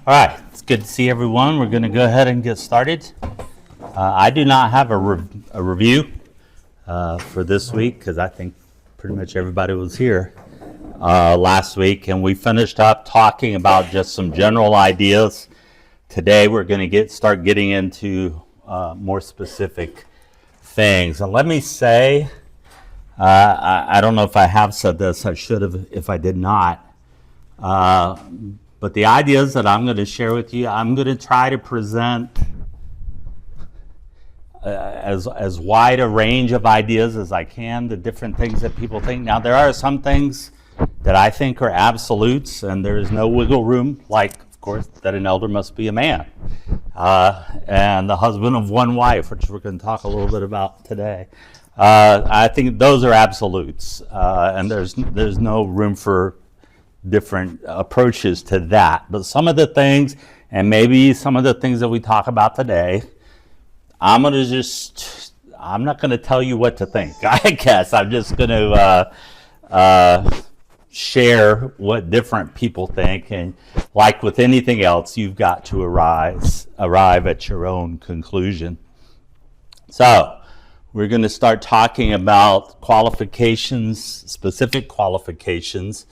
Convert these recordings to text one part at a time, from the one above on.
All right, it's good to see everyone. We're going to go ahead and get started. I do not have a review for this week because I think pretty much everybody was here last week, and we finished up talking about just some general ideas. Today we're going to start getting into more specific things. And let me say, I don't know if I have said this. I should have if I did not. But the ideas that I'm going to share with you, I'm going to try to present as wide a range of ideas as I can, the different things that people think. Now, there are some things that I think are absolutes, and there is no wiggle room, like, of course, that an elder must be a man, and the husband of one wife, which we're going to talk a little bit about today. I think those are absolutes, and there's no room for different approaches to that. But some of the things, and maybe some of the things that we talk about today, I'm not going to tell you what to think. I guess I'm just going to share what different people think, and like with anything else, you've got to arrive at your own conclusion. So we're going to start talking about qualifications, specific qualifications.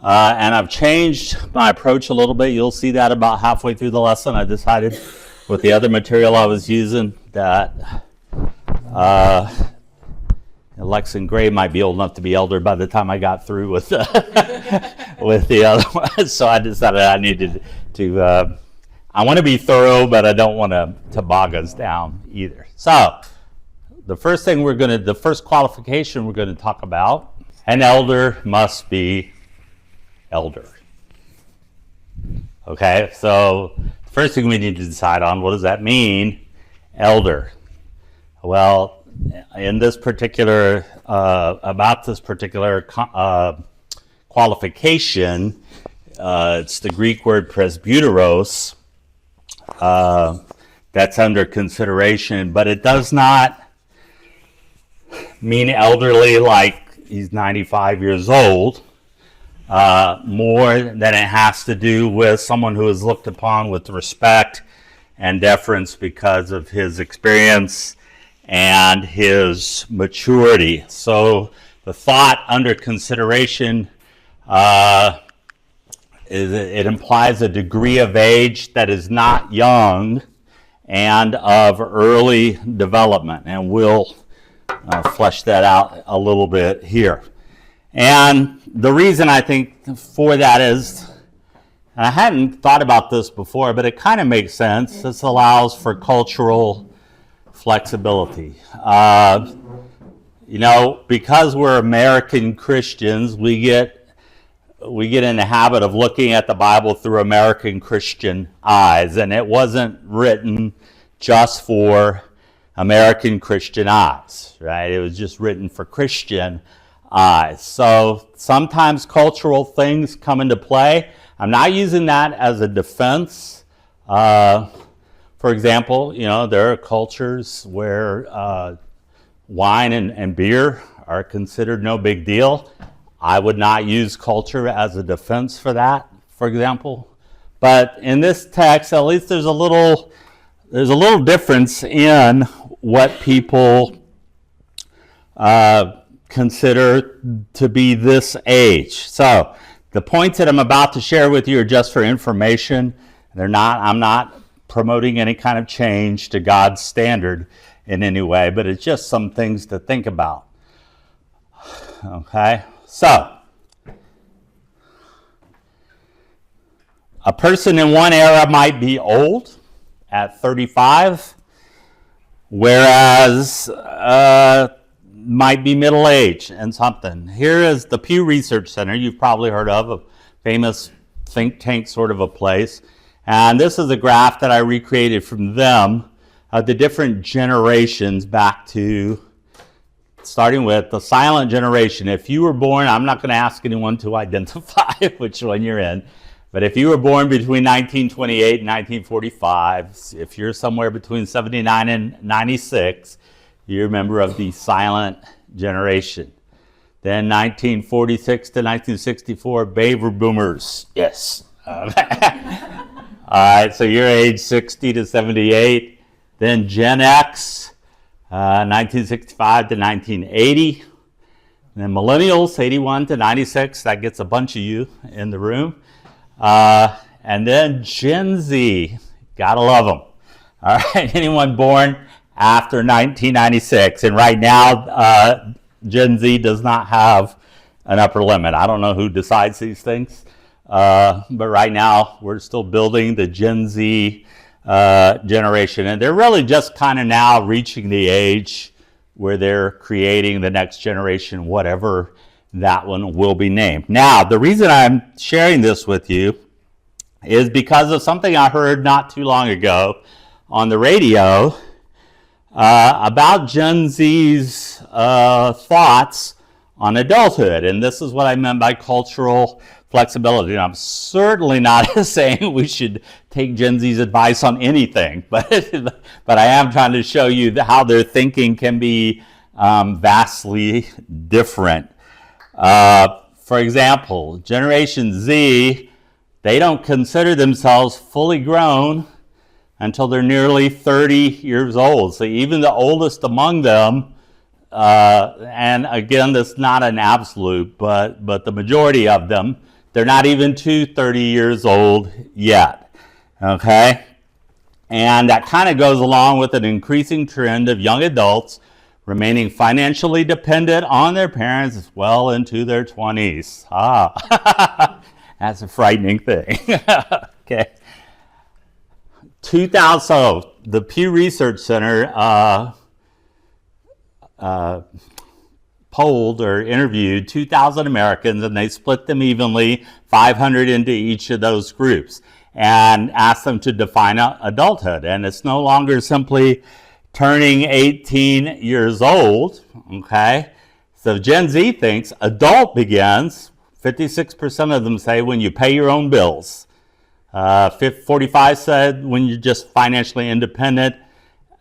And I've changed my approach a little bit. You'll see that about halfway through the lesson. I decided with the other material I was using that Lex and Gray might be old enough to be elder by the time I got through with the other one. So I decided I needed to, I want to be thorough, but I don't want to bog us down either. So the first qualification we're going to talk about, an elder must be elder. Okay, so the first thing we need to decide on, what does that mean, elder? Well, in this particular, about this particular qualification, it's the Greek word presbyteros that's under consideration, but it does not mean elderly like he's 95 years old. More than it has to do with someone who is looked upon with respect and deference because of his experience and his maturity. So the thought under consideration it implies a degree of age that is not young and of early development, and we'll flesh that out a little bit here. And the reason I think for that is, and I hadn't thought about this before, but it kind of makes sense. This allows for cultural flexibility. Because we're American Christians, we get in the habit of looking at the Bible through American Christian eyes, and it wasn't written just for American Christian eyes, right? It was just written for Christian eyes. So sometimes cultural things come into play. I'm not using that as a defense. For example, there are cultures where wine and beer are considered no big deal. I would not use culture as a defense for that, for example. But in this text, at least there's a little difference in what people consider to be this age. So the points that I'm about to share with you are just for information. I'm not promoting any kind of change to God's standard in any way, but it's just some things to think about. Okay, so a person in one era might be old at 35, whereas might be middle-aged and something. Here is the Pew Research Center, you've probably heard of, a famous think tank sort of a place. And this is a graph that I recreated from them of the different generations back to, starting with the silent generation. If you were born, I'm not going to ask anyone to identify which one you're in, but if you were born between 1928 and 1945, if you're somewhere between 79 and 96, you're a member of the silent generation. Then 1946 to 1964, baby boomers. Yes. All right, so you're age 60 to 78. Then Gen X, 1965 to 1980. And then millennials, 81 to 96. That gets a bunch of you in the room. And then Gen Z. Gotta love them. All right, anyone born after 1996. And right now, Gen Z does not have an upper limit. I don't know who decides these things. But right now, we're still building the Gen Z generation. And they're really just kind of now reaching the age where they're creating the next generation, whatever that one will be named. Now, the reason I'm sharing this with you is because of something I heard not too long ago on the radio about Gen Z's thoughts on adulthood. And this is what I meant by cultural flexibility. And I'm certainly not saying we should take Gen Z's advice on anything, but I am trying to show you how their thinking can be vastly different. For example, Generation Z, they don't consider themselves fully grown until they're nearly 30 years old. So even the oldest among them, and again, that's not an absolute, but the majority of them, they're not even to 30 years old yet, okay? And that kind of goes along with an increasing trend of young adults remaining financially dependent on their parents well into their 20s. That's a frightening thing. Okay. 2000, so the Pew Research Center polled or interviewed 2,000 Americans, and they split them evenly, 500 into each of those groups, and asked them to define adulthood. And it's no longer simply turning 18 years old, okay? So Gen Z thinks adult begins, 56% of them say, when you pay your own bills. 45 said when you're just financially independent.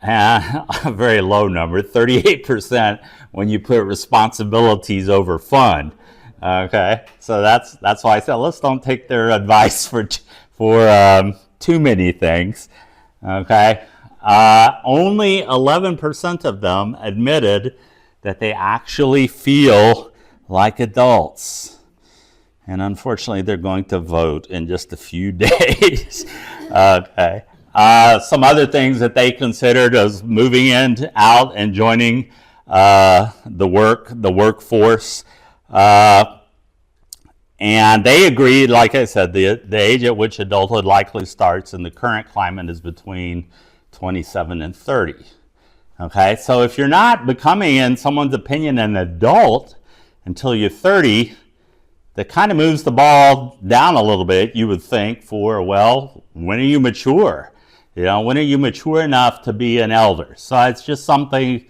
A very low number, 38% when you put responsibilities over fun. Okay, so that's why I said let's don't take their advice for too many things. Okay, only 11% of them admitted that they actually feel like adults. And unfortunately, they're going to vote in just a few days. Okay. Some other things that they considered as moving out and joining the workforce. And they agreed, like I said, the age at which adulthood likely starts in the current climate is between 27 and 30. Okay, so if you're not becoming, in someone's opinion, an adult until you're 30, that kind of moves the ball down a little bit, you would think, for, well, when are you mature? You know, when are you mature enough to be an elder? So it's just something,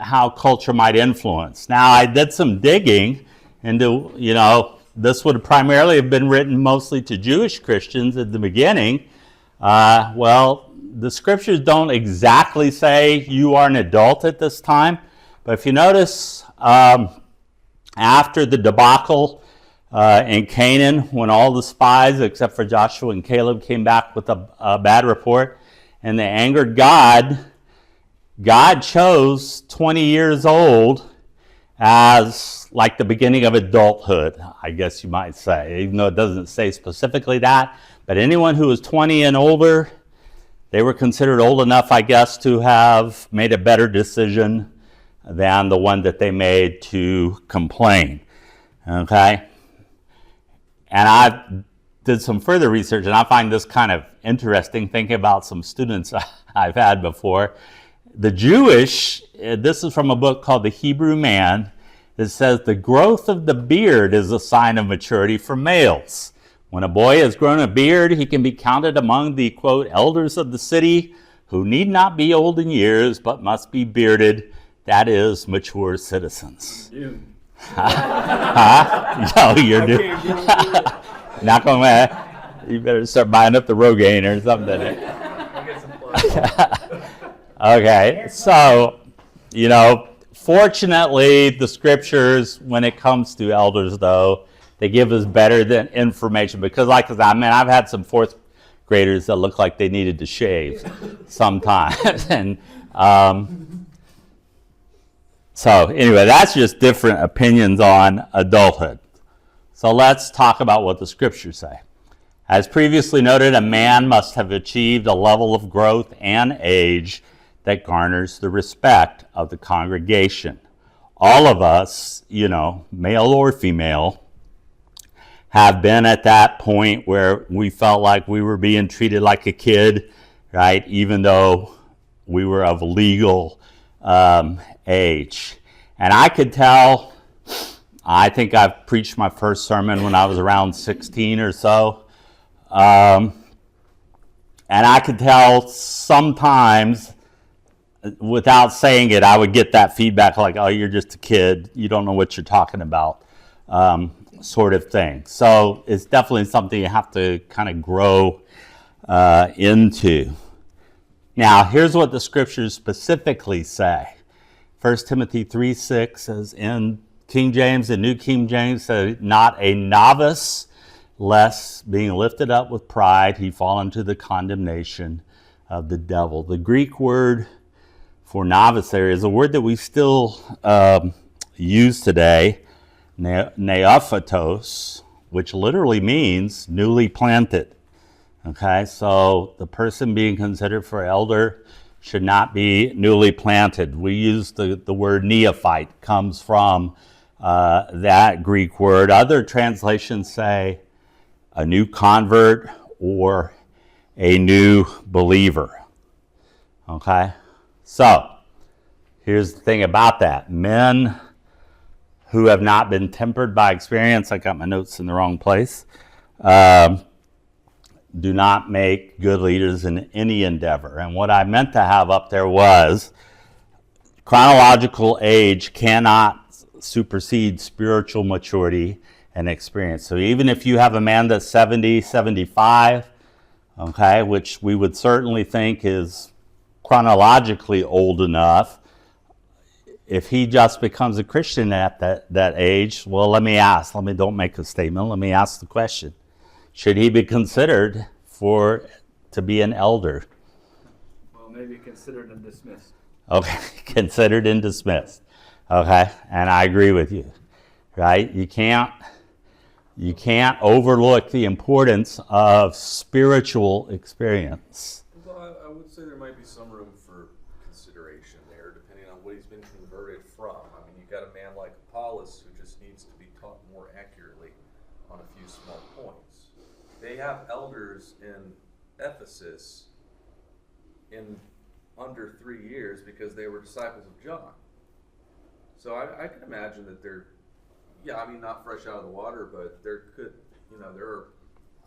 how culture might influence. Now, I did some digging into, this would primarily have been written mostly to Jewish Christians at the beginning. Well, the scriptures don't exactly say you are an adult at this time. But if you notice, after the debacle in Canaan, when all the spies except for Joshua and Caleb came back with a bad report and they angered God, God chose 20 years old as like the beginning of adulthood, I guess you might say, even though it doesn't say specifically that. But anyone who was 20 and older, they were considered old enough, I guess, to have made a better decision than the one that they made to complain. Okay? And I did some further research, and I find this kind of interesting, thinking about some students I've had before. The Jewish, this is from a book called The Hebrew Man. It says the growth of the beard is a sign of maturity for males. When a boy has grown a beard, he can be counted among the, quote, elders of the city, who need not be old in years, but must be bearded. That is, mature citizens. Dude. No, you're not going to. You better start buying up the Rogaine or something. Okay, so, fortunately, the scriptures, when it comes to elders, though, they give us better than information. Because, I've had some fourth graders that looked like they needed to shave sometimes. And so anyway, that's just different opinions on adulthood. So let's talk about what the scriptures say. As previously noted, a man must have achieved a level of growth and age that garners the respect of the congregation. All of us, male or female, have been at that point where we felt like we were being treated like a kid, right? Even though we were of legal age. And I could tell, I think I've preached my first sermon when I was around 16 or so. And I could tell sometimes, without saying it, I would get that feedback like, oh, you're just a kid, you don't know what you're talking about, sort of thing. So it's definitely something you have to kind of grow into. Now, here's what the scriptures specifically say. 1 Timothy 3:6 says in King James and New King James, says, not a novice, lest being lifted up with pride, he fall into the condemnation of the devil. The Greek word for novice there is a word that we still use today, neophytos, which literally means newly planted. Okay, so the person being considered for elder should not be newly planted. We use the word neophyte, comes from that Greek word. Other translations say a new convert or a new believer. Okay, so here's the thing about that. Men who have not been tempered by experience, I got my notes in the wrong place, do not make good leaders in any endeavor. And what I meant to have up there was chronological age cannot supersede spiritual maturity and experience. So even if you have a man that's 70, 75, okay, which we would certainly think is chronologically old enough, if he just becomes a Christian at that age, well, don't make a statement, let me ask the question. Should he be considered to be an elder? Well, maybe considered and dismissed. Okay, considered and dismissed. Okay, and I agree with you, right? You can't overlook the importance of spiritual experience. Well, I would say there might be some room for consideration there, depending on what he's been converted from. I mean, you've got a man like Apollos who just needs to be taught more accurately on a few small points. They have elders in Ephesus in under 3 years because they were disciples of John. So I can imagine that they're, not fresh out of the water, but there are,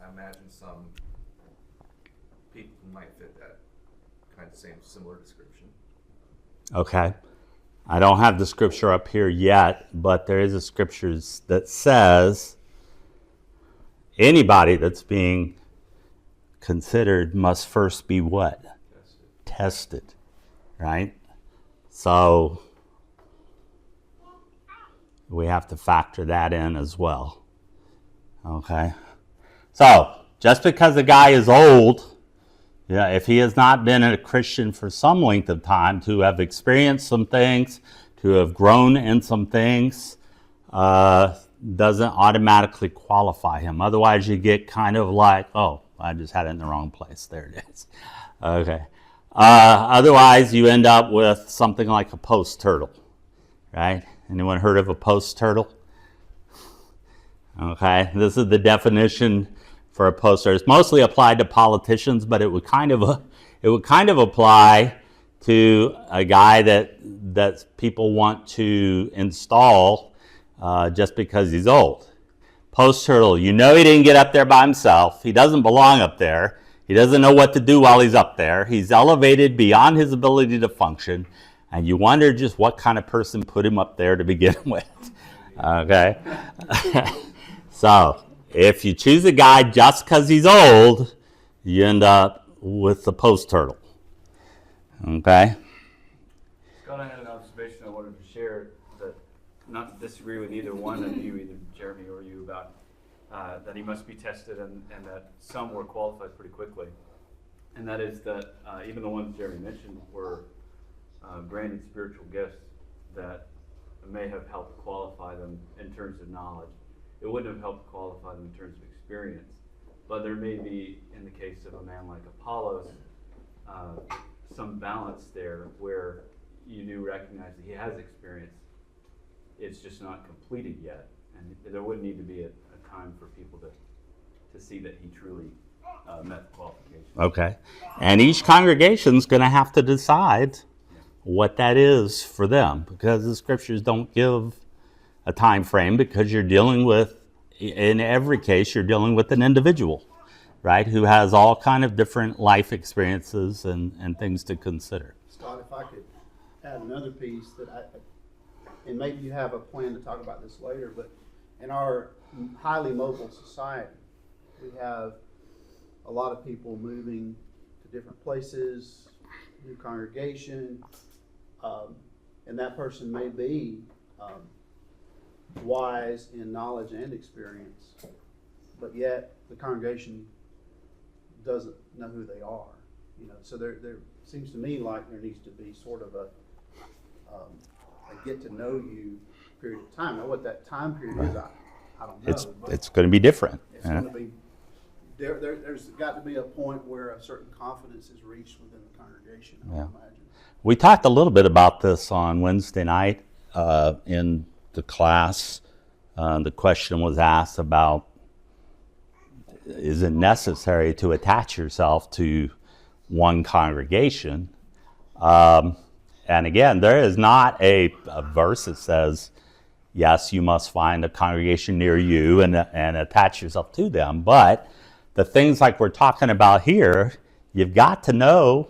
I imagine, some people who might fit that kind of similar description. Okay. I don't have the scripture up here yet, but there is a scripture that says anybody that's being considered must first be what? Tested. Right? So we have to factor that in as well. Okay? So, just because a guy is old, if he has not been a Christian for some length of time, to have experienced some things, to have grown in some things, doesn't automatically qualify him. Otherwise, you get kind of like, oh, I just had it in the wrong place. There it is. Okay. Otherwise, you end up with something like a post turtle, right? Anyone heard of a post turtle? Okay, this is the definition for a post turtle. It's mostly applied to politicians, but it would kind of apply to a guy that people want to install just because he's old. Post turtle, he didn't get up there by himself. He doesn't belong up there. He doesn't know what to do while he's up there. He's elevated beyond his ability to function. And you wonder just what kind of person put him up there to begin with. Okay? So, if you choose a guy just because he's old, you end up with the post turtle. Okay? Scott, I had an observation I wanted to share that not to disagree with either one of you, either Jeremy or you, about that he must be tested, and that some were qualified pretty quickly. And that is that even the ones Jeremy mentioned were granted spiritual gifts that may have helped qualify them in terms of knowledge. It wouldn't have helped qualify them in terms of experience. But there may be, in the case of a man like Apollos, some balance there where you do recognize that he has experience. It's just not completed yet. And there would need to be a time for people to see that he truly met the qualifications. Okay. And each congregation's going to have to decide what that is for them, because the scriptures don't give a time frame, because you're dealing with, in every case, you're dealing with an individual, right, who has all kind of different life experiences and things to consider. Scott, if I could add another piece and maybe you have a plan to talk about this later, but in our highly mobile society, we have a lot of people moving to different places, new congregation, and that person may be wise in knowledge and experience, but yet the congregation doesn't know who they are. So there seems to me like there needs to be sort of a get to know you period of time. Now, what that time period is, I don't know. It's going to be different. It's going to be there's got to be a point where a certain confidence is reached within the congregation, I would imagine. We talked a little bit about this on Wednesday night in the class. The question was asked about, is it necessary to attach yourself to one congregation? And again, there is not a verse that says, yes, you must find a congregation near you and attach yourself to them. But the things like we're talking about here, you've got to know,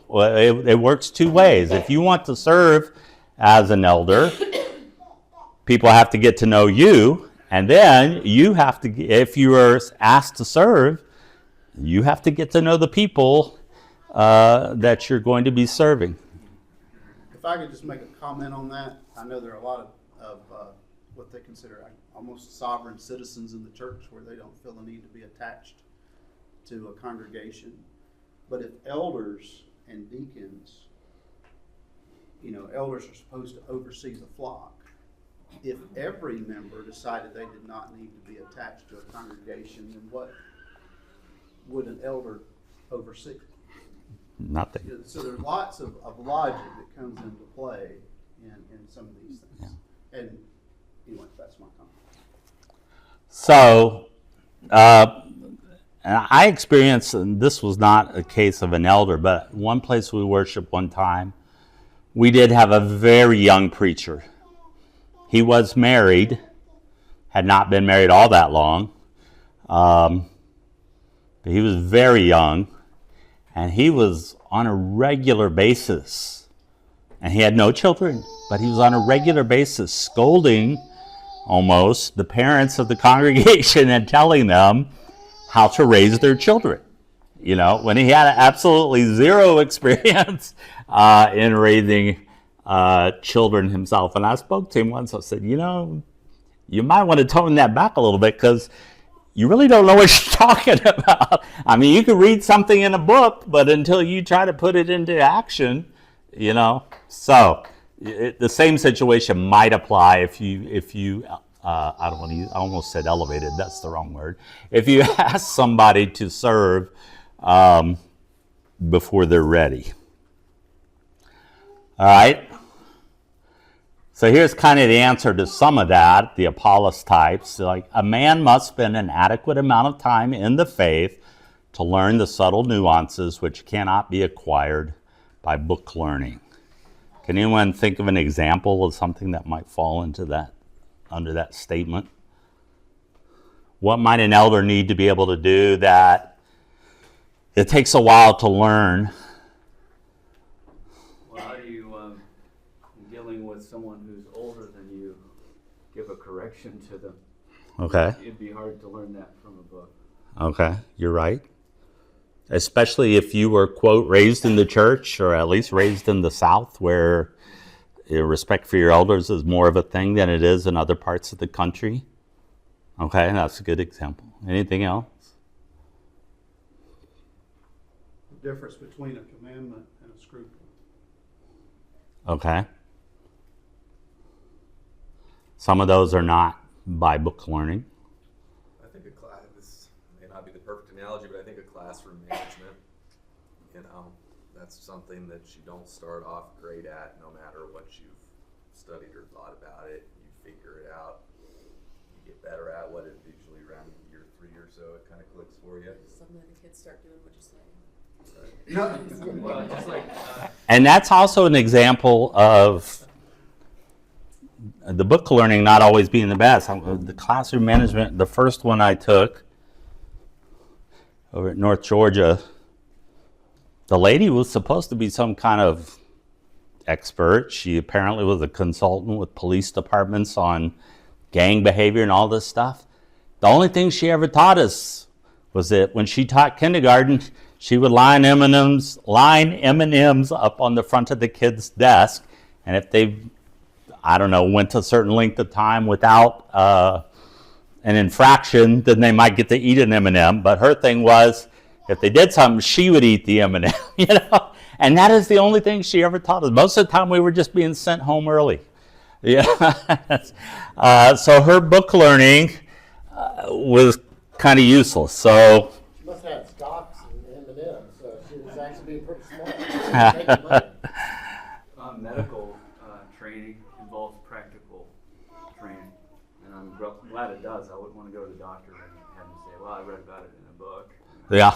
it works two ways. If you want to serve as an elder, people have to get to know you, and then you have to, if you are asked to serve, you have to get to know the people that you're going to be serving. If I could just make a comment on that, I know there are a lot of what they consider almost sovereign citizens in the church where they don't feel the need to be attached to a congregation. But if elders and deacons, elders are supposed to oversee the flock. If every member decided they did not need to be attached to a congregation, then what would an elder oversee? Nothing. So there's lots of logic that comes into play in some of these things. Yeah. And anyway, that's my comment. So, and I experienced, and this was not a case of an elder, but one place we worshiped one time, we did have a very young preacher. He was married, had not been married all that long, but he was very young, and he was on a regular basis, and he had no children, but he was on a regular basis scolding almost the parents of the congregation and telling them how to raise their children, when he had absolutely zero experience in raising children himself. And I spoke to him once. I said, you might want to tone that back a little bit, because you really don't know what you're talking about. I mean, you can read something in a book, but until you try to put it into action, So the same situation might apply if you I don't want to use, I almost said elevated, that's the wrong word. If you ask somebody to serve before they're ready. All right. So here's kind of the answer to some of that, the Apollos types. Like, a man must spend an adequate amount of time in the faith to learn the subtle nuances which cannot be acquired by book learning. Can anyone think of an example of something that might fall into that, under that statement? What might an elder need to be able to do that it takes a while to learn? Well, how do you, dealing with someone who's older than you, give a correction to them? Okay. It'd be hard to learn that from a book. Okay, you're right. Especially if you were, quote, raised in the church, or at least raised in the South, where respect for your elders is more of a thing than it is in other parts of the country. Okay, that's a good example. Anything else? The difference between a commandment and a scruple. Okay. Some of those are not by book learning. I think a class, this may not be the perfect analogy, but I think a classroom management, that's something that you don't start off great at no matter what you've studied or thought about it. You figure it out, you get better at what it usually around year 3 or so, it kind of clicks for you. Suddenly the kids start doing what you say. Well, just like, And that's also an example of the book learning not always being the best. The classroom management, the first one I took over at North Georgia, the lady was supposed to be some kind of expert. She apparently was a consultant with police departments on gang behavior and all this stuff. The only thing she ever taught us was that when she taught kindergarten, she would line M&Ms up on the front of the kid's desk, and if they, went a certain length of time without an infraction, then they might get to eat an M&M. But her thing was, if they did something, she would eat the M&M, And that is the only thing she ever taught us. Most of the time, we were just being sent home early. So her book learning was kind of useless. So She must have had stocks and M&M's, so she was actually being pretty smart. Making money. medical training involves practical training, and I'm glad it does. I wouldn't want to go to the doctor and have him say, well, I read about it in a book. yeah.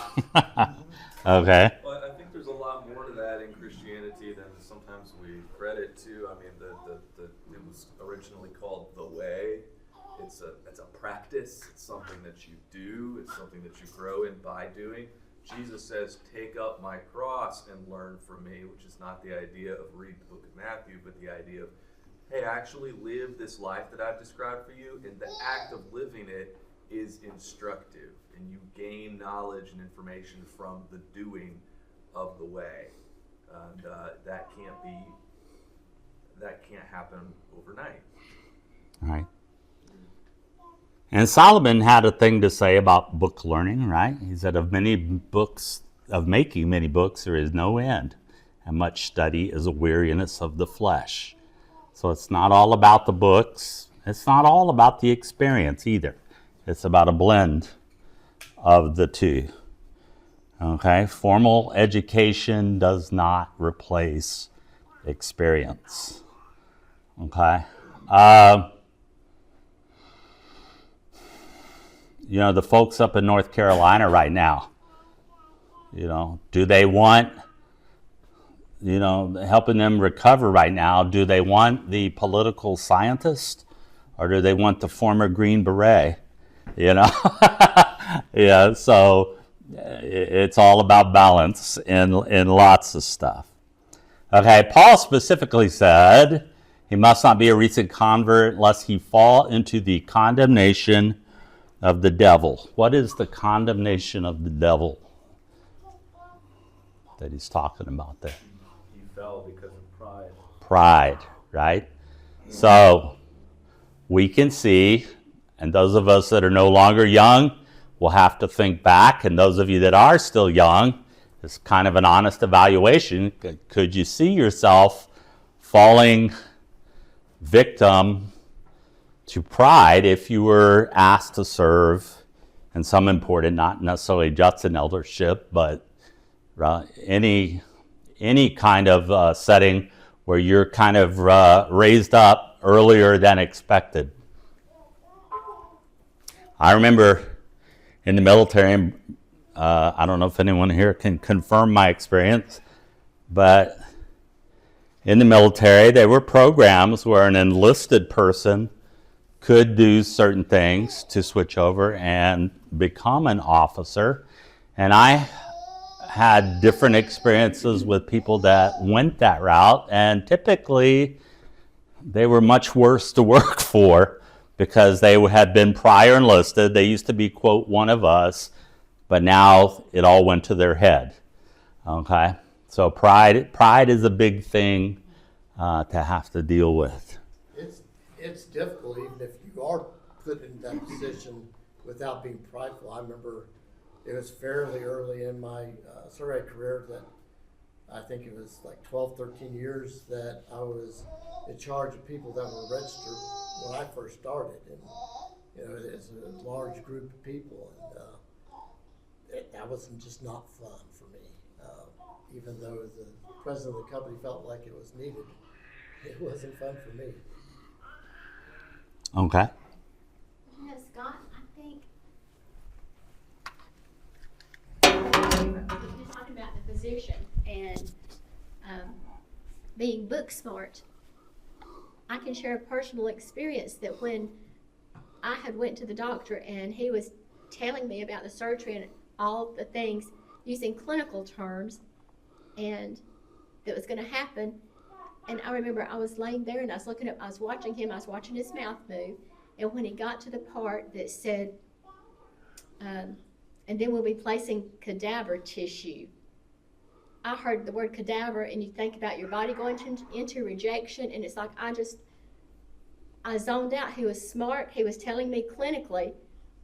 Okay. Well, I think there's a lot more to that in Christianity than sometimes we credit to. I mean, it was originally called the way. It's a practice. It's something that you do. It's something that you grow in by doing. Jesus says, "Take up my cross and learn from me," which is not the idea of read the book of Matthew, but the idea of, hey, actually live this life that I've described for you, and the act of living it is instructive, and you gain knowledge and information from the doing of the way. And that can't happen overnight. All right. And Solomon had a thing to say about book learning, right? He said, of making many books, there is no end, and much study is a weariness of the flesh. So it's not all about the books. It's not all about the experience either. It's about a blend of the two. Okay? Formal education does not replace experience. Okay? The folks up in North Carolina right now, do they want, helping them recover right now, do they want the political scientist or do they want the former Green Beret? Yeah, so it's all about balance in lots of stuff. Okay, Paul specifically said he must not be a recent convert lest he fall into the condemnation of the devil. What is the condemnation of the devil that he's talking about there? He fell because of pride. Pride, right? So we can see, and those of us that are no longer young will have to think back, and those of you that are still young, it's kind of an honest evaluation. Could you see yourself falling victim to pride if you were asked to serve in some important, not necessarily just an eldership, but any kind of setting where you're kind of raised up earlier than expected? I remember in the military, I don't know if anyone here can confirm my experience, but in the military, there were programs where an enlisted person could do certain things to switch over and become an officer. And I had different experiences with people that went that route, and typically they were much worse to work for because they had been prior enlisted. They used to be, quote, one of us, but now it all went to their head. Okay? So pride is a big thing to have to deal with. It's difficult, even if you are put in that position without being prideful. I remember it was fairly early in my survey career that I think it was like 12, 13 years that I was in charge of people that were registered when I first started. And, you know, it's a large group of people, and that was just not fun for me. Even though the president of the company felt like it was needed, it wasn't fun for me. Okay. You know, Scott, I think you're talking about the physician and being book smart. I can share a personal experience that when I had went to the doctor and he was telling me about the surgery and all the things using clinical terms and that was going to happen. And I remember I was laying there and I was looking up, I was watching him, I was watching his mouth move. And when he got to the part that said, and then we'll be placing cadaver tissue, I heard the word cadaver and you think about your body going into rejection, and it's like I zoned out. He was smart. He was telling me clinically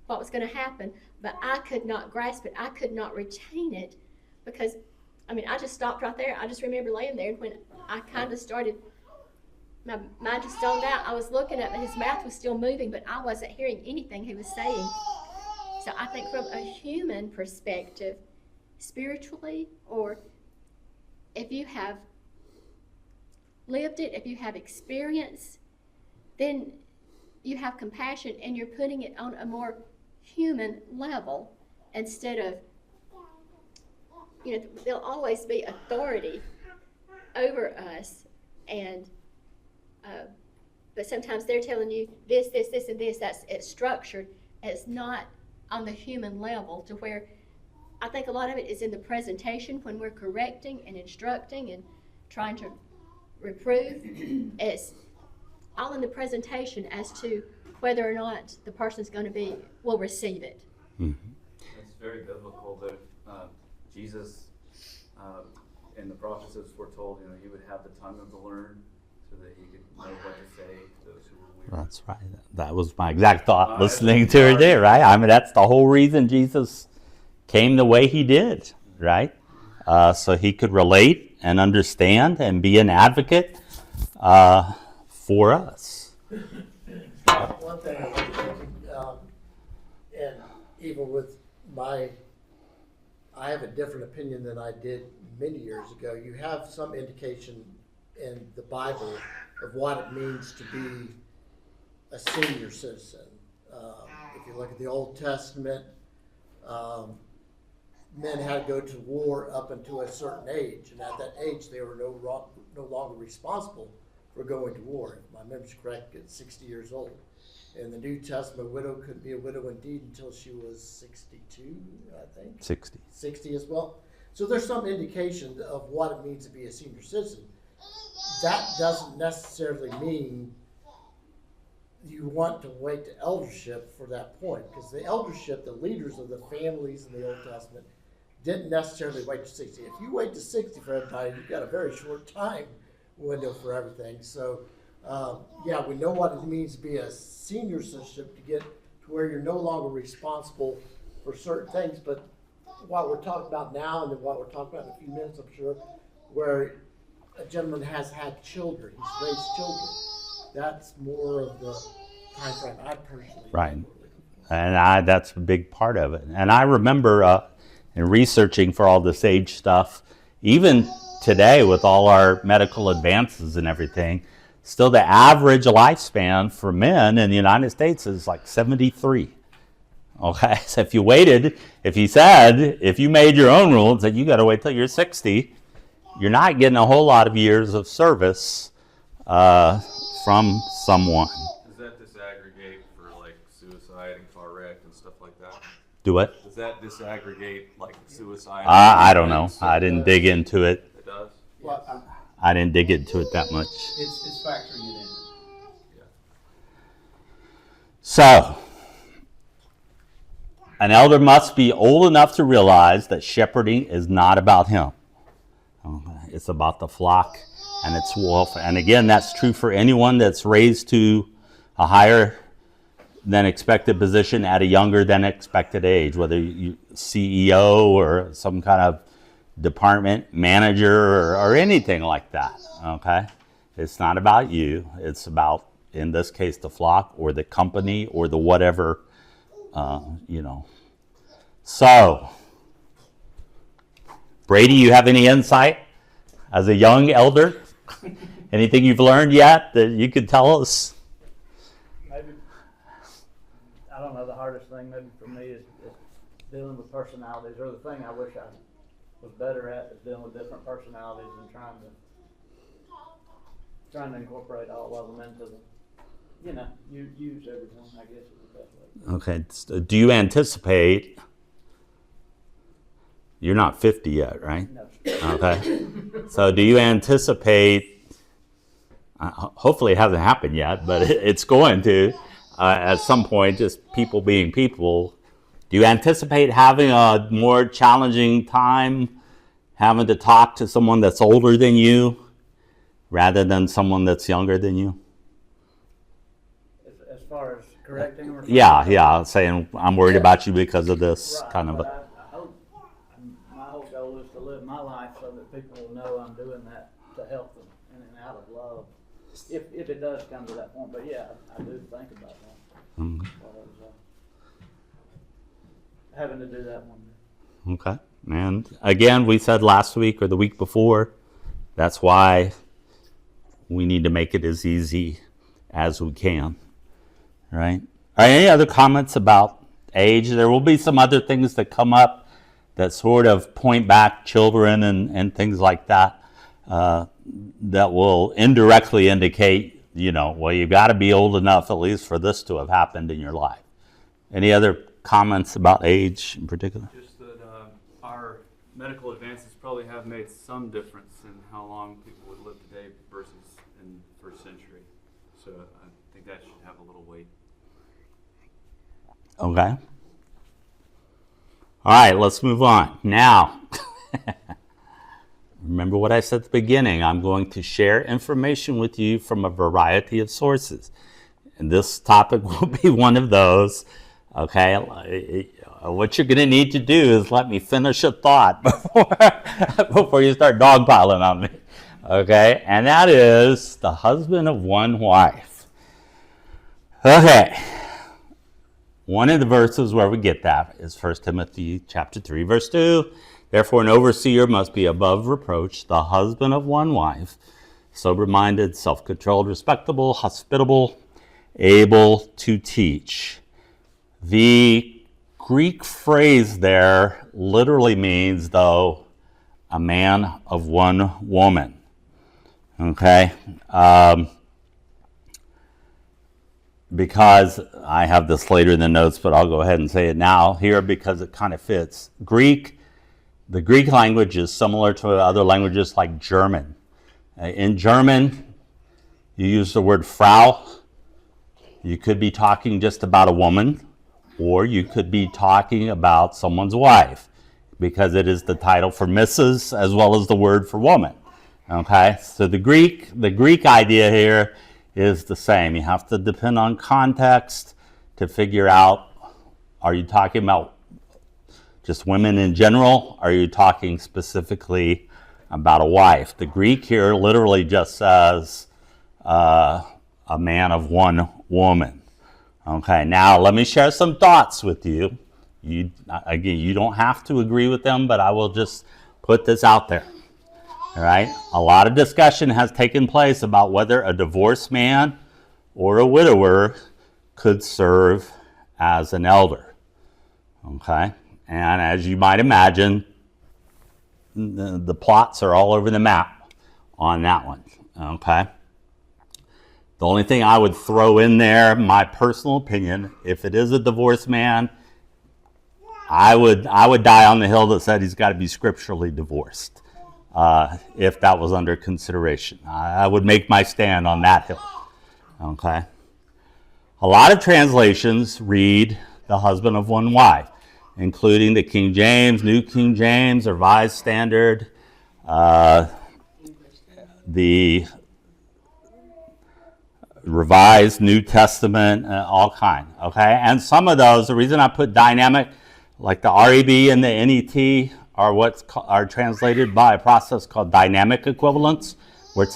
what was going to happen, but I could not grasp it. I could not retain it because, I mean, I just stopped right there. I just remember laying there, and when I kind of started, my mind just zoned out. I was looking up, and his mouth was still moving, but I wasn't hearing anything he was saying. So I think from a human perspective, spiritually, or if you have lived it, if you have experience, then you have compassion and you're putting it on a more human level instead of, you know, there'll always be authority over us, and but sometimes they're telling you this, and this. It's structured. It's not on the human level to where I think a lot of it is in the presentation when we're correcting and instructing and trying to reprove. It's all in the presentation as to whether or not the person's going to will receive it. Mm-hmm. It's very biblical that Jesus in the prophets was foretold, you know, he would have the tongue of the learned so that he could know what to say to those who were weary. That's right. That was my exact thought listening to her there, right? I mean, that's the whole reason Jesus came the way he did, right? So he could relate and understand and be an advocate for us. One thing I was thinking, and even with I have a different opinion than I did many years ago. You have some indication in the Bible of what it means to be a senior citizen. If you look at the Old Testament, men had to go to war up until a certain age, and at that age they were no longer responsible for going to war. If my memory's correct, at 60 years old. In the New Testament, a widow couldn't be a widow indeed until she was 62, I think. 60 as well. So there's some indication of what it means to be a senior citizen. That doesn't necessarily mean you want to wait to eldership for that point, because the eldership, the leaders of the families in the Old Testament, didn't necessarily wait to 60. If you wait to 60 for everybody, you've got a very short time window for everything. So, yeah, we know what it means to be a senior citizenship, to get to where you're no longer responsible for certain things. But what we're talking about now, and then what we're talking about in a few minutes, I'm sure, where a gentleman has had children, he's raised children, that's more of the time frame I personally Right. And that's a big part of it. And I remember in researching for all this age stuff, even today with all our medical advances and everything, still the average lifespan for men in the United States is like 73. Okay, so if you made your own rule and said you got to wait till you're 60, you're not getting a whole lot of years of service from someone. Does that disaggregate for like suicide and car wreck and stuff like that? Do it? Does that disaggregate like suicide? I don't know. I didn't dig into it. It does? Well, I didn't dig into it that much. it's factoring it in. So, an elder must be old enough to realize that shepherding is not about him. It's about the flock and its wolf. And again, that's true for anyone that's raised to a higher than expected position at a younger than expected age, whether you CEO or some kind of department manager or anything like that, okay? It's not about you. It's about, in this case, the flock or the company or the whatever, So, Brady, you have any insight as a young elder? Anything you've learned yet that you could tell us? Maybe, I don't know, the hardest thing maybe for me is dealing with personalities, or the thing I wish I was better at is dealing with different personalities and trying to incorporate all of them into use everything, I guess is the best way. Okay, so do you anticipate, you're not 50 yet, right? No. Okay, so do you anticipate, hopefully it hasn't happened yet, but it's going to, at some point, just people being people. Do you anticipate having a more challenging time having to talk to someone that's older than you rather than someone that's younger than you? As far as correcting them or something? Yeah, saying I'm worried about you because of this Right, kind of. but I hope, my whole goal is to live my life so that people will know I'm doing that to help them and out of love, if it does come to that point. But yeah, I do think about that. Mm-hmm. As far as, having to do that one day. Okay. And again, we said last week or the week before, that's why we need to make it as easy as we can. Right? All right, any other comments about age? There will be some other things that come up that sort of point back children and things like that, that will indirectly indicate, well, you've got to be old enough at least for this to have happened in your life. Any other comments about age in particular? Just that our medical advances probably have made some difference in how long people would live today versus in the first century. So I think that should have a little weight. Okay. All right, let's move on. Now, remember what I said at the beginning. I'm going to share information with you from a variety of sources. And this topic will be one of those. Okay, what you're going to need to do is let me finish a thought before you start dogpiling on me. Okay, and that is the husband of one wife. Okay, one of the verses where we get that is 1 Timothy chapter 3, verse 2. Therefore, an overseer must be above reproach, the husband of one wife, sober-minded, self-controlled, respectable, hospitable, able to teach. The Greek phrase there literally means, though, a man of one woman. Okay? Because I have this later in the notes, but I'll go ahead and say it now here because it kind of fits. The Greek language is similar to other languages like German. In German, you use the word Frau. You could be talking just about a woman, or you could be talking about someone's wife, because it is the title for Mrs. as well as the word for woman. Okay, so the Greek idea here is the same. You have to depend on context to figure out, are you talking about just women in general? Are you talking specifically about a wife? The Greek here literally just says a man of one woman. Okay, now let me share some thoughts with you. Again, you don't have to agree with them, but I will just put this out there. All right, a lot of discussion has taken place about whether a divorced man or a widower could serve as an elder. Okay, and as you might imagine, the plots are all over the map on that one. Okay. The only thing I would throw in there, my personal opinion, if it is a divorced man, I would die on the hill that said he's got to be scripturally divorced, if that was under consideration. I would make my stand on that hill. Okay. A lot of translations read the husband of one wife, including the King James, New King James, Revised Standard, the Revised, New Testament, all kind, okay? And some of those, the reason I put dynamic, like the REB and the NET, are are translated by a process called dynamic equivalence, where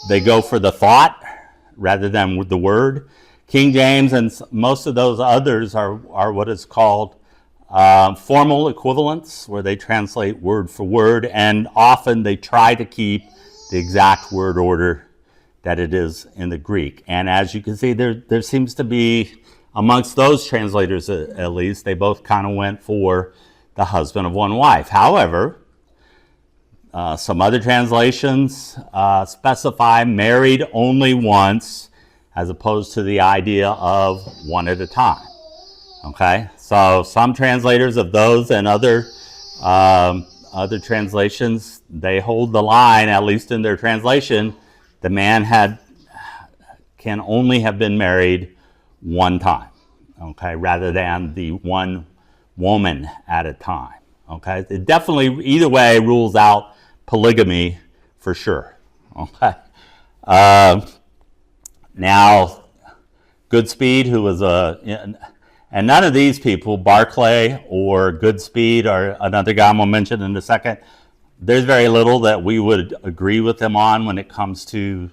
they go for the thought rather than with the word. King James and most of those others are what is called formal equivalents, where they translate word for word, and often they try to keep the exact word order that it is in the Greek. And as you can see, there seems to be, amongst those translators at least, they both kind of went for the husband of one wife. However, some other translations specify married only once, as opposed to the idea of one at a time. Okay, so some translators of those and other translations, they hold the line, at least in their translation, the man can only have been married one time, okay, rather than the one woman at a time, okay? It definitely, either way, rules out polygamy for sure, okay? Now, Goodspeed, who was and none of these people, Barclay or Goodspeed or another guy I'm going to mention in a second, there's very little that we would agree with them on when it comes to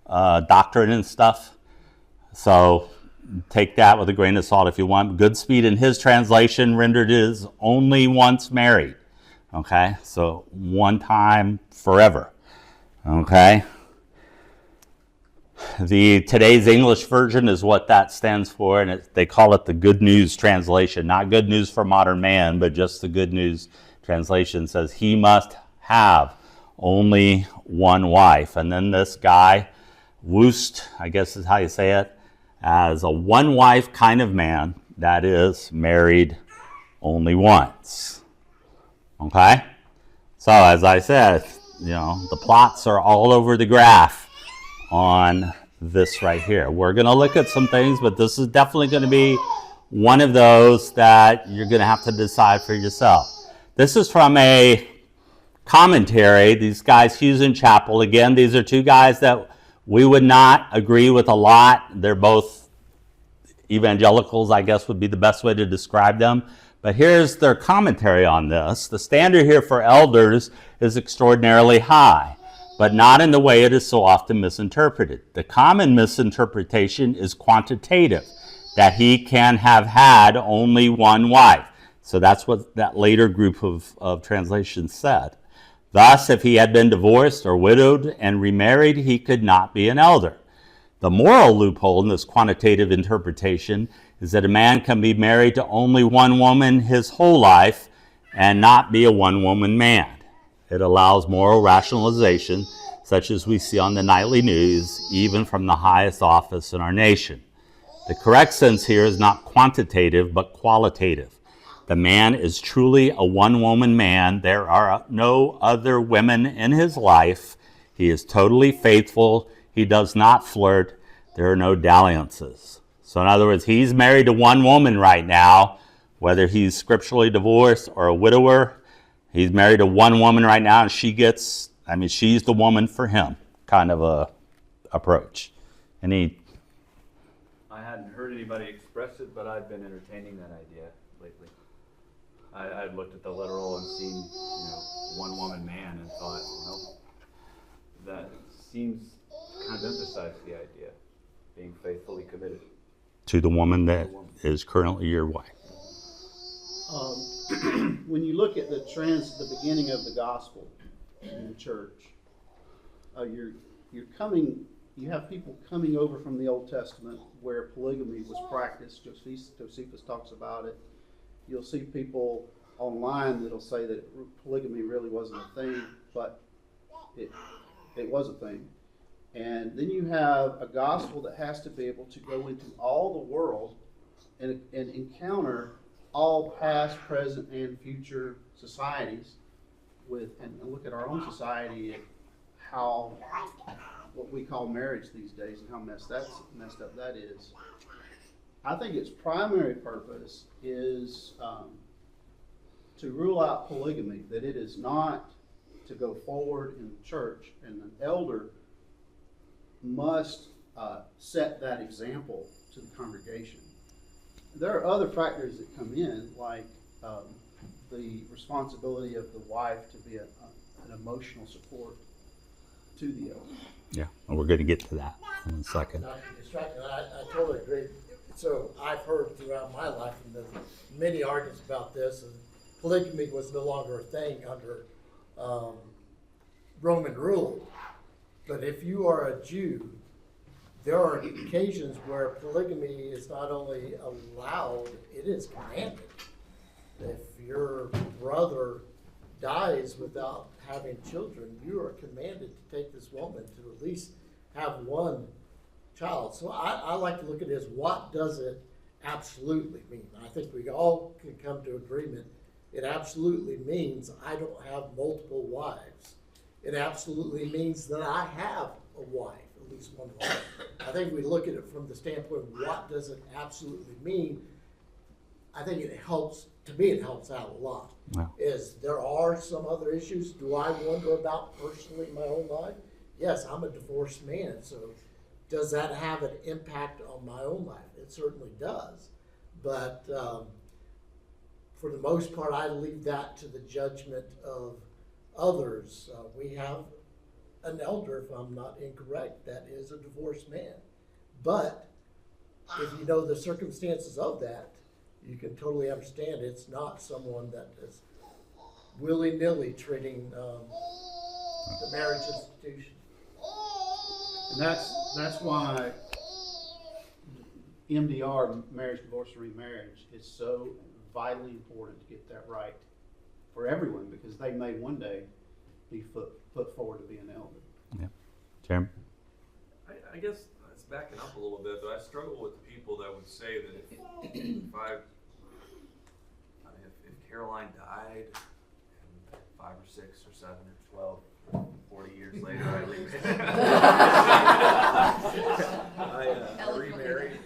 doctrine and stuff. So take that with a grain of salt if you want. Goodspeed in his translation rendered it as only once married. Okay, so one time forever. Okay. Today's English version is what that stands for, and they call it the Good News translation. Not Good News for Modern Man, but just the Good News translation says he must have only one wife. And then this guy, Woost, I guess is how you say it, as a one-wife kind of man, that is, married only once. Okay? So, as I said, the plots are all over the graph on this right here. We're going to look at some things, but this is definitely going to be one of those that you're going to have to decide for yourself. This is from a commentary. These guys, Hughes and Chappell, again, these are two guys that we would not agree with a lot. They're both evangelicals, I guess would be the best way to describe them. But here's their commentary on this. The standard here for elders is extraordinarily high, but not in the way it is so often misinterpreted. The common misinterpretation is quantitative, that he can have had only one wife. So that's what that later group of translations said. Thus, if he had been divorced or widowed and remarried, he could not be an elder. The moral loophole in this quantitative interpretation is that a man can be married to only one woman his whole life and not be a one-woman man. It allows moral rationalization, such as we see on the nightly news, even from the highest office in our nation. The correct sense here is not quantitative, but qualitative. The man is truly a one-woman man. There are no other women in his life. He is totally faithful. He does not flirt. There are no dalliances. So in other words, he's married to one woman right now, whether he's scripturally divorced or a widower. He's married to one woman right now, and she's the woman for him, kind of a approach. I hadn't heard anybody express it, but I've been entertaining that idea lately. I've looked at the literal and seen, one woman man and thought, that seems to kind of emphasize the idea, being faithfully committed. To the woman that is currently your wife. When you look at the beginning of the gospel in the church, you have people coming over from the Old Testament where polygamy was practiced. Josephus talks about it. You'll see people online that'll say that polygamy really wasn't a thing, but it was a thing. And then you have a gospel that has to be able to go into all the world and encounter all past, present, and future societies and look at our own society, at how what we call marriage these days and how messed up that is. I think its primary purpose is to rule out polygamy, that it is not to go forward in the church, and an elder must set that example to the congregation. There are other factors that come in, like the responsibility of the wife to be an emotional support to the elder. Yeah, and we're going to get to that in a second. Not to be distracted, I totally agree. So I've heard throughout my life, and there's many arguments about this, and polygamy was no longer a thing under Roman rule. But if you are a Jew, there are occasions where polygamy is not only allowed, it is commanded. If your brother dies without having children, you are commanded to take this woman to at least have one child. So I like to look at it as, what does it absolutely mean? I think we all can come to agreement. It absolutely means I don't have multiple wives. It absolutely means that I have a wife, at least one wife. I think we look at it from the standpoint of what does it absolutely mean. I think it helps, to me it helps out a lot. Wow. Is there are some other issues, do I wonder about personally in my own life? Yes, I'm a divorced man, so does that have an impact on my own life? It certainly does. But for the most part, I leave that to the judgment of others. We have an elder, if I'm not incorrect, that is a divorced man. But if you know the circumstances of that, you can totally understand it's not someone that is willy-nilly treating the marriage institution. And that's why MDR, marriage, divorce, and remarriage, is so vitally important to get that right for everyone, because they may one day be put forward to be an elder. Yeah. Jeremy? I guess it's backing up a little bit, but I struggle with the people that would say that if Caroline died and 5 or 6 or 7 or 12, 40 years later I remarried,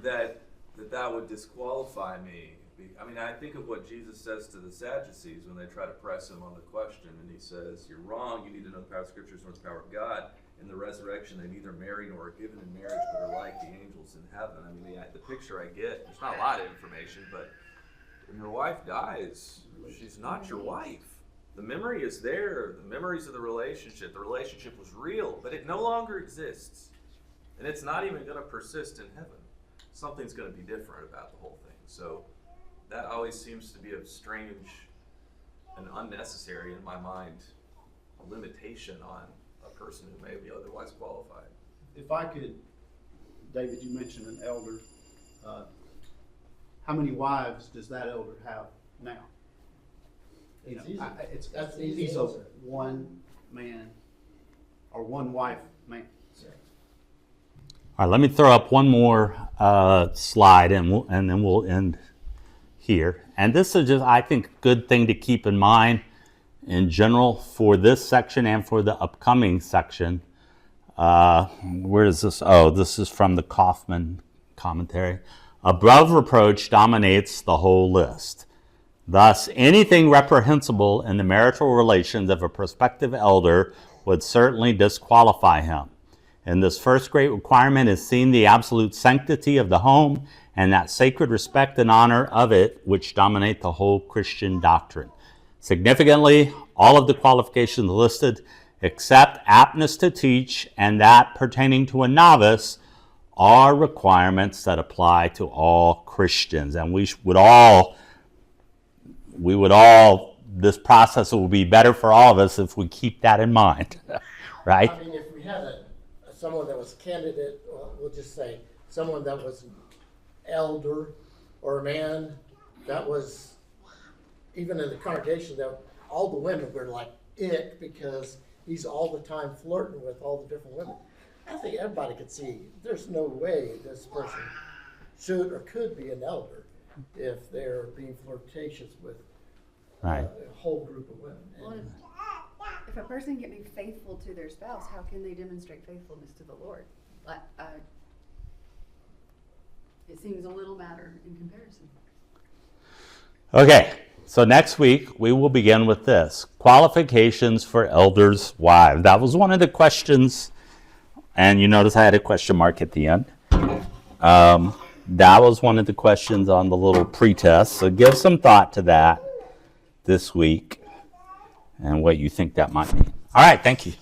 that would disqualify me. I mean, I think of what Jesus says to the Sadducees when they try to press him on the question, and he says, you're wrong, you need to know the power of Scriptures nor the power of God. In the resurrection, they neither marry nor are given in marriage, but are like the angels in heaven. I mean, the picture I get, there's not a lot of information, but when your wife dies, she's not your wife. The memory is there, the memories of the relationship was real, but it no longer exists. And it's not even going to persist in heaven. Something's going to be different about the whole thing. So that always seems to be a strange and unnecessary, in my mind, a limitation on a person who may be otherwise qualified. If I could, David, you mentioned an elder. How many wives does that elder have now? You know, That's the easy he's a answer. one man or one wife man. All right, let me throw up one more slide, and then we'll end here. And this is just, I think, a good thing to keep in mind in general for this section and for the upcoming section. Where is this? Oh, this is from the Kaufman commentary. Above reproach dominates the whole list. Thus, anything reprehensible in the marital relations of a prospective elder would certainly disqualify him. In this first great requirement is seen the absolute sanctity of the home and that sacred respect and honor of it which dominate the whole Christian doctrine. Significantly, all of the qualifications listed, except aptness to teach and that pertaining to a novice, are requirements that apply to all Christians. And we would all, this process will be better for all of us if we keep that in mind, right? I mean, if we had someone that was candidate, we'll just say someone that was an elder or a man that was, even in the congregation, that all the women were like it because he's all the time flirting with all the different women. I think everybody could see there's no way this person should or could be an elder if they're being flirtatious with Right. a whole group of women. Well, if a person can be faithful to their spouse, how can they demonstrate faithfulness to the Lord? It seems a little matter in comparison. Okay, so next week we will begin with this. Qualifications for elders' wives. That was one of the questions And you notice I had a question mark at the end. That was one of the questions on the little pretest. So give some thought to that this week and what you think that might mean. All right, thank you.